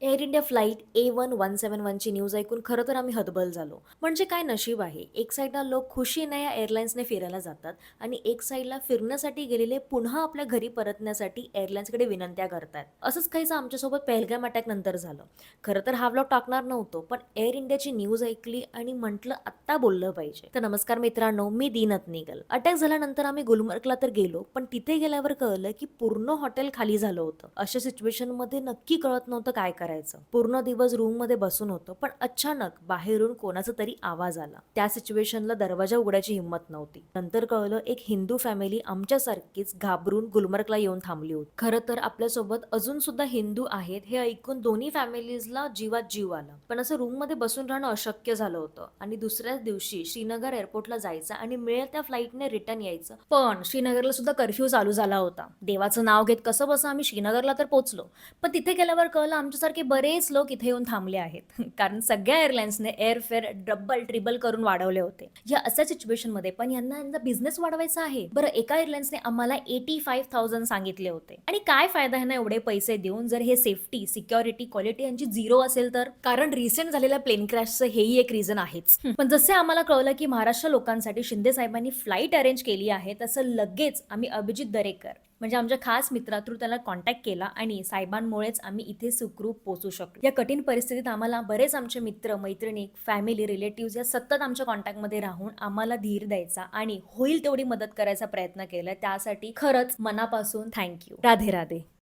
Air India flight A1171ची news ऐकून खरं तर आम्ही हतबल झालो. म्हणजे काय नशीब आहे. एक साईडला लोक खुशीने या एअरलाइन्सने फिरायला जातात आणि एक साईडला फिरण्यासाठी गेलेले पुन्हा आपल्या घरी परतण्यासाठी एअरलाइन्सकडे विनंत्या करतात. असंच काहीसं आमच्यासोबत पहलगाम अटॅक नंतर झालं. खरं तर हा व्लॉग टाकणार नव्हतो, पण एअर इंडियाची न्यूज ऐकली आणि म्हटलं आत्ता बोललं पाहिजे. तर नमस्कार मित्रांनो, मी दीनत निगल. अटॅक झाल्यानंतर आम्ही गुलमर्गला तर गेलो, पण तिथे गेल्यावर कळलं की पूर्ण हॉटेल खाली झालं होतं. अशा सिच्युएशन मध्ये नक्की कळत नव्हतं काय करायचं. पूर्ण दिवस रूम मध्ये बसून होतो, पण अचानक बाहेरून कोणाचा तरी आवाज आला. त्या सिच्युएशनला दरवाजा उघडायची हिंमत नव्हती. नंतर कळलं एक हिंदू फॅमिली आमच्यासारखीच घाबरून गुलमर्गला येऊन थांबली होती. खरं तर आपल्यासोबत अजून सुद्धा हिंदू आहेत हे ऐकून दोन्ही फॅमिलीजला जीवात जीव आला. पण असं रूम मध्ये बसून राहणं अशक्य झालं होतं आणि दुसऱ्याच दिवशी श्रीनगर एअरपोर्टला जायचं आणि मिळेल त्या फ्लाईटने रिटर्न यायचं. पण श्रीनगरला सुद्धा कर्फ्यू चालू झाला होता. देवाचं नाव घेत कसं बसं आम्ही श्रीनगरला तर पोहोचलो. पण तिथे गेल्यावर कळलं आमच्यासारखे बरेच लोक इथे येऊन थांबले आहेत. कारण सगळ्या एअरलाइन्सने एअरफेअर डबल ट्रिबल करून वाढवले होते. या अशा सिच्युएशन मध्ये पण यांना बिझनेस वाढवायचा आहे. बरं, एका एअरलाइन्सने आम्हाला 85,000 सांगितले होते. आणि काय फायदा आहे ना एवढे पैसे देऊन जर हे सेफ्टी, सिक्युरिटी, क्वालिटी यांची झिरो असेल तर. कारण रिसेंट झालेल्या प्लेन क्रॅशचं हेही एक रिझन आहेच. पण जसे आम्हाला कळलं की महाराष्ट्र लोकांसाठी शिंदे साहेबांनी फ्लाईट अरेंज केली आहे, तसं लगेच आम्ही अभिजित दरेकर म्हणजे आमच्या खास मित्रा थ्रू त्याला कॉन्टॅक्ट केला आणि साहेबांमुळेच आम्ही इथे सुखरूप पोहोचू शकलो. या कठीण परिस्थितीत आम्हाला बरेच आमचे मित्र, मैत्रिणी, फॅमिली, रिलेटिव्ह या सतत आमच्या कॉन्टॅक्टमध्ये राहून आम्हाला धीर द्यायचा आणि होईल तेवढी मदत करायचा प्रयत्न केला. त्यासाठी खरंच मनापासून थँक्यू. राधे राधे.